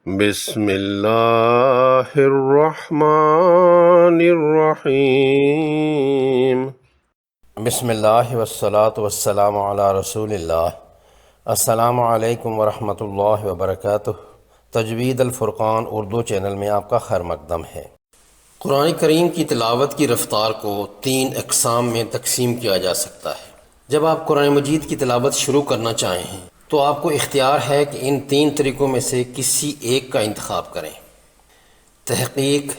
بسم اللہ الرحمن الرحیم۔ بسم اللہ والصلاة والسلام علی رسول اللہ۔ السلام علیکم ورحمۃ اللہ وبرکاتہ۔ تجوید الفرقان اردو چینل میں آپ کا خیر مقدم ہے۔ قرآن کریم کی تلاوت کی رفتار کو 3 اقسام میں تقسیم کیا جا سکتا ہے۔ جب آپ قرآن مجید کی تلاوت شروع کرنا چاہیں تو آپ کو اختیار ہے کہ ان 3 طریقوں میں سے کسی ایک کا انتخاب کریں: تحقیق،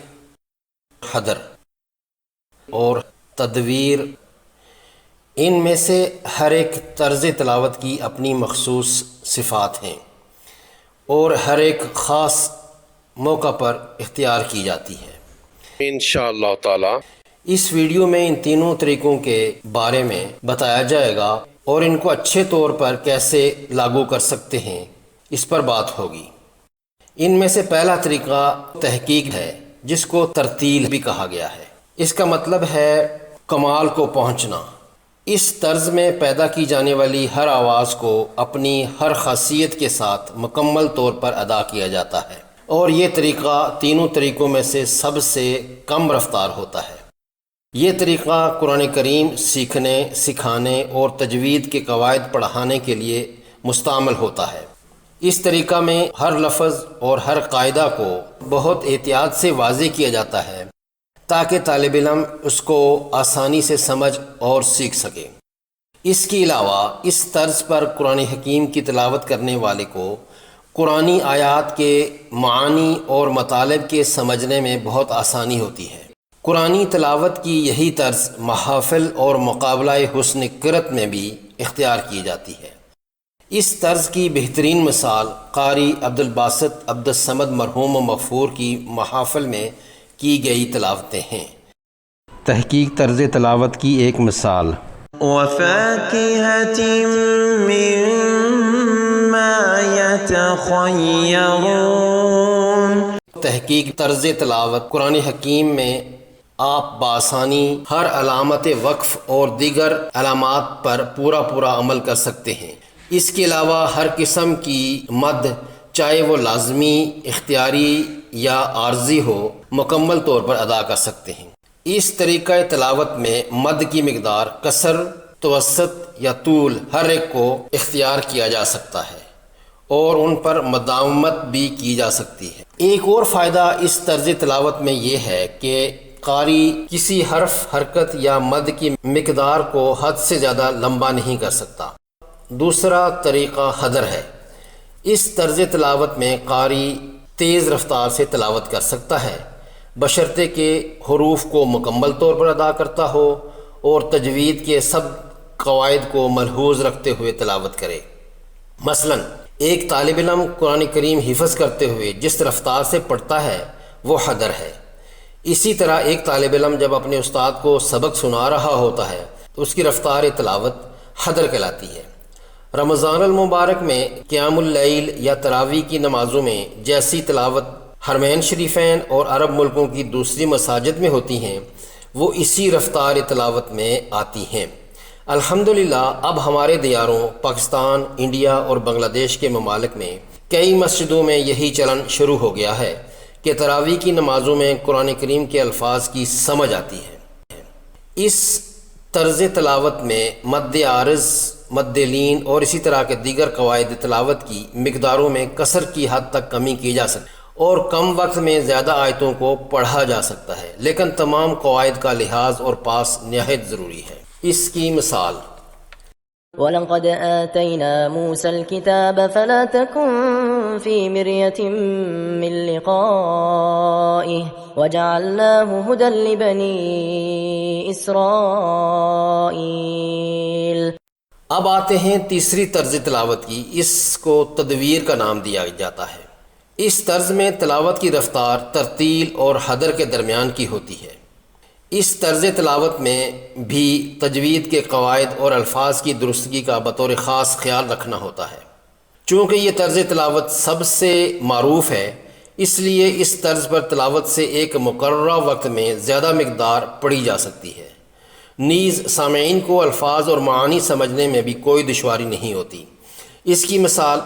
حدر اور تدویر۔ ان میں سے ہر ایک طرز تلاوت کی اپنی مخصوص صفات ہیں اور ہر ایک خاص موقع پر اختیار کی جاتی ہے۔ انشاءاللہ تعالی اس ویڈیو میں ان تینوں طریقوں کے بارے میں بتایا جائے گا اور ان کو اچھے طور پر کیسے لاگو کر سکتے ہیں اس پر بات ہوگی۔ ان میں سے پہلا طریقہ تحقیق ہے، جس کو ترتیل بھی کہا گیا ہے۔ اس کا مطلب ہے کمال کو پہنچنا۔ اس طرز میں پیدا کی جانے والی ہر آواز کو اپنی ہر خاصیت کے ساتھ مکمل طور پر ادا کیا جاتا ہے، اور یہ طریقہ تینوں طریقوں میں سے سب سے کم رفتار ہوتا ہے۔ یہ طریقہ قرآن کریم سیکھنے، سکھانے اور تجوید کے قواعد پڑھانے کے لیے مستعمل ہوتا ہے۔ اس طریقہ میں ہر لفظ اور ہر قاعدہ کو بہت احتیاط سے واضح کیا جاتا ہے تاکہ طالب علم اس کو آسانی سے سمجھ اور سیکھ سکے۔ اس کے علاوہ اس طرز پر قرآن حکیم کی تلاوت کرنے والے کو قرآنی آیات کے معانی اور مطالب کے سمجھنے میں بہت آسانی ہوتی ہے۔ قرآنی تلاوت کی یہی طرز محافل اور مقابلہ حسن قرأت میں بھی اختیار کی جاتی ہے۔ اس طرز کی بہترین مثال قاری عبدالباسط عبدالصمد مرحوم و مغفور کی محافل میں کی گئی تلاوتیں ہیں۔ تحقیق طرز تلاوت کی ایک مثال: وَفَاكِهَةٍ مِّمَّا يَتَخَيَّرُونَ۔ تحقیق طرز تلاوت قرآن حکیم میں آپ بآسانی ہر علامت وقف اور دیگر علامات پر پورا عمل کر سکتے ہیں۔ اس کے علاوہ ہر قسم کی مد، چاہے وہ لازمی، اختیاری یا عارضی ہو، مکمل طور پر ادا کر سکتے ہیں۔ اس طریقہ تلاوت میں مد کی مقدار، قصر، توسط یا طول ہر ایک کو اختیار کیا جا سکتا ہے اور ان پر مداومت بھی کی جا سکتی ہے۔ ایک اور فائدہ اس طرز تلاوت میں یہ ہے کہ قاری کسی حرف، حرکت یا مد کی مقدار کو حد سے زیادہ لمبا نہیں کر سکتا۔ دوسرا طریقہ حدر ہے۔ اس طرز تلاوت میں قاری تیز رفتار سے تلاوت کر سکتا ہے، بشرطے کہ حروف کو مکمل طور پر ادا کرتا ہو اور تجوید کے سب قواعد کو ملحوظ رکھتے ہوئے تلاوت کرے۔ مثلا ایک طالب علم قرآن کریم حفظ کرتے ہوئے جس رفتار سے پڑھتا ہے وہ حدر ہے۔ اسی طرح ایک طالب علم جب اپنے استاد کو سبق سنا رہا ہوتا ہے تو اس کی رفتار تلاوت حدر کہلاتی ہے۔ رمضان المبارک میں قیام اللیل یا تراویح کی نمازوں میں جیسی تلاوت حرمین شریفین اور عرب ملکوں کی دوسری مساجد میں ہوتی ہیں، وہ اسی رفتار تلاوت میں آتی ہیں۔ الحمدللہ اب ہمارے دیاروں پاکستان، انڈیا اور بنگلہ دیش کے ممالک میں کئی مسجدوں میں یہی چلن شروع ہو گیا ہے کہ تراویح کی نمازوں میں قرآن کریم کے الفاظ کی سمجھ آتی ہے۔ اس طرز تلاوت میں مد عارض، مد لین اور اسی طرح کے دیگر قواعد تلاوت کی مقداروں میں قصر کی حد تک کمی کی جا سکتی اور کم وقت میں زیادہ آیتوں کو پڑھا جا سکتا ہے، لیکن تمام قواعد کا لحاظ اور پاس نہایت ضروری ہے۔ اس کی مثال: وَلَقَدْ آتَيْنَا مُوسَى الْكِتَابَ فَلَا تَكُنْ فِي مِرْيَةٍ مِّن لِّقَائِهِ وَجَعَلْنَاهُ هُدًى لِّبَنِي إِسْرَائِيلَ۔ اب آتے ہیں تیسری طرز تلاوت کی۔ اس کو تدویر کا نام دیا جاتا ہے۔ اس طرز میں تلاوت کی رفتار ترتیل اور حدر کے درمیان کی ہوتی ہے۔ اس طرز تلاوت میں بھی تجوید کے قواعد اور الفاظ کی درستگی کا بطور خاص خیال رکھنا ہوتا ہے۔ چونکہ یہ طرز تلاوت سب سے معروف ہے، اس لیے اس طرز پر تلاوت سے ایک مقررہ وقت میں زیادہ مقدار پڑھی جا سکتی ہے۔ نیز سامعین کو الفاظ اور معانی سمجھنے میں بھی کوئی دشواری نہیں ہوتی۔ اس کی مثال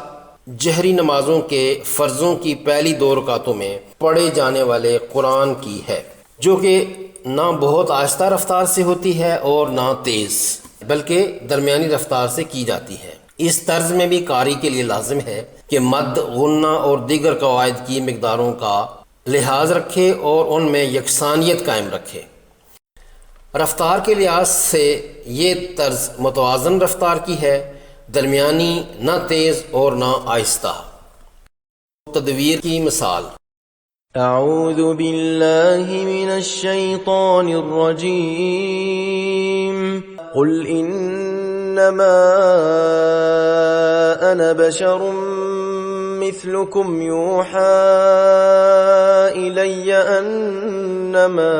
جہری نمازوں کے فرضوں کی پہلی 2 رکعتوں میں پڑھے جانے والے قرآن کی ہے، جو کہ نہ بہت آہستہ رفتار سے ہوتی ہے اور نہ تیز، بلکہ درمیانی رفتار سے کی جاتی ہے۔ اس طرز میں بھی قاری کے لیے لازم ہے کہ مد، غنہ اور دیگر قواعد کی مقداروں کا لحاظ رکھے اور ان میں یکسانیت قائم رکھے۔ رفتار کے لحاظ سے یہ طرز متوازن رفتار کی ہے، درمیانی، نہ تیز اور نہ آہستہ۔ تدویر کی مثال: اعوذ باللہ من الشیطان الرجیم قل انما انا بشر مثلكم يوحى الي انما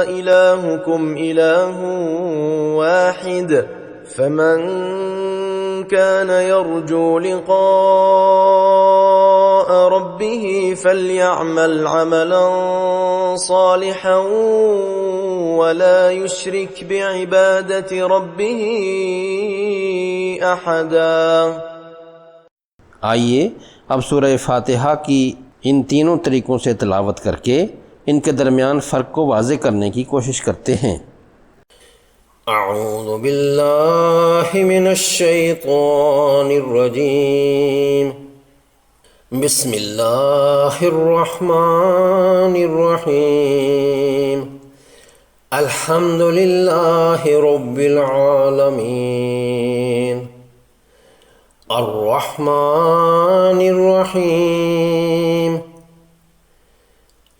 الهكم اله واحد فمن كان يرجو لقاء ربه فليعمل عملا صالحا ولا يشرك بعبادة ربه احدا۔ آئیے اب سورہ فاتحہ کی ان تینوں طریقوں سے تلاوت کر کے ان کے درمیان فرق کو واضح کرنے کی کوشش کرتے ہیں۔ اعوذ باللہ من الشیطان الرجیم، بسم اللہ الرحمن الرحیم، الحمد للہ رب العالمین، الرحمن الرحیم،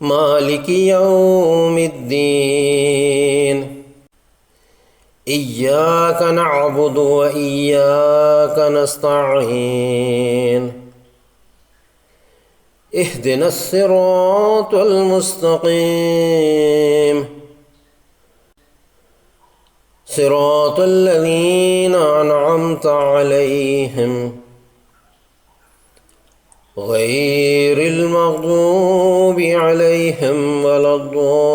مالک یوم الدین، ایاک نعبد و ایاک نستعین، اہدنا الصراط المستقیم، صراط الذین انعمت علیہم غیر المغضوب علیہم ولا الضالین۔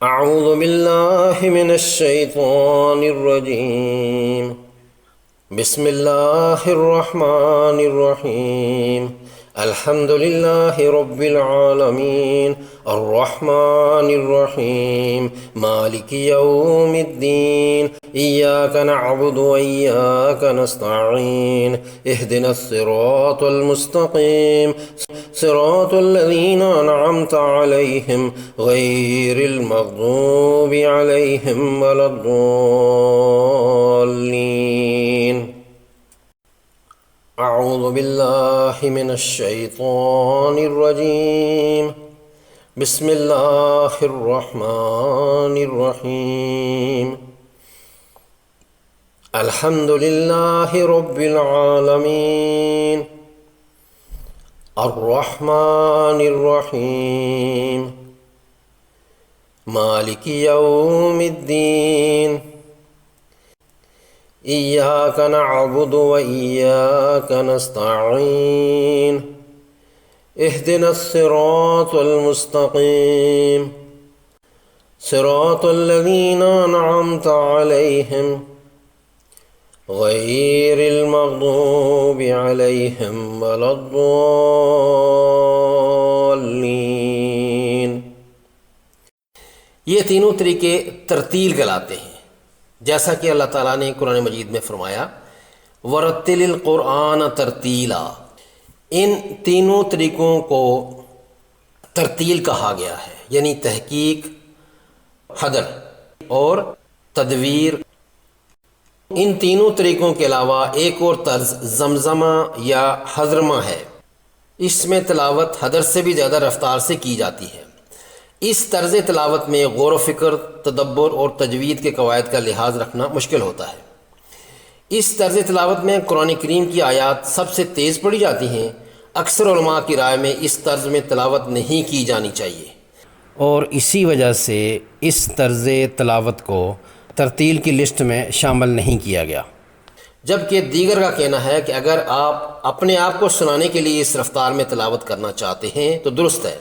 اعوذ باللہ من الشیطان الرجیم، بسم اللہ الرحمن الرحیم، الحمد للہ رب العالمین، الرحمن الرحیم، مالک یوم الدین، ایاک نعبد و ایاک نستعین، اہدنا الصراط المستقیم، صراط الذین انعمت علیہم غیر المغضوب علیہم ولا الضالین۔ اعوذ باللہ من الشیطان الرجیم، بسم اللہ الرحمن الرحیم، الحمد للہ رب العالمین، الرحمن الرحیم، مالک یوم الدین، ایاک نعبد و ایاک نستعین، اہدنا الصراط المستقیم، صراط الذین انعمت علیہم غیر المغضوب علیہم ولا الضالین۔ یہ تینوں طریقے ترتیل کہلاتے ہیں، جیسا کہ اللہ تعالیٰ نے قرآن مجید میں فرمایا وَرَتِّلِ الْقُرْآنَ تَرْتِیلًا۔ ان تینوں طریقوں کو ترتیل کہا گیا ہے، یعنی تحقیق، حدر اور تدویر۔ ان تینوں طریقوں کے علاوہ ایک اور طرز زمزمہ یا حضرمہ ہے، اس میں تلاوت حدر سے بھی زیادہ رفتار سے کی جاتی ہے۔ اس طرز تلاوت میں غور و فکر، تدبر اور تجوید کے قواعد کا لحاظ رکھنا مشکل ہوتا ہے۔ اس طرز تلاوت میں قرآن کریم کی آیات سب سے تیز پڑھی جاتی ہیں۔ اکثر علماء کی رائے میں اس طرز میں تلاوت نہیں کی جانی چاہیے، اور اسی وجہ سے اس طرز تلاوت کو ترتیل کی لسٹ میں شامل نہیں کیا گیا، جبکہ دیگر کا کہنا ہے کہ اگر آپ اپنے آپ کو سنانے کے لیے اس رفتار میں تلاوت کرنا چاہتے ہیں تو درست ہے۔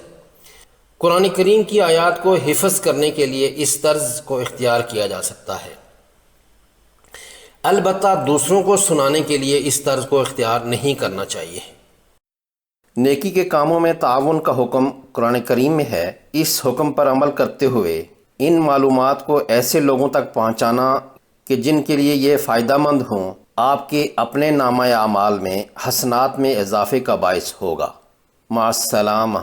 قرآن کریم کی آیات کو حفظ کرنے کے لیے اس طرز کو اختیار کیا جا سکتا ہے، البتہ دوسروں کو سنانے کے لیے اس طرز کو اختیار نہیں کرنا چاہیے۔ نیکی کے کاموں میں تعاون کا حکم قرآن کریم میں ہے۔ اس حکم پر عمل کرتے ہوئے ان معلومات کو ایسے لوگوں تک پہنچانا کہ جن کے لیے یہ فائدہ مند ہوں، آپ کے اپنے نامہ اعمال میں حسنات میں اضافے کا باعث ہوگا۔ مع السلامہ۔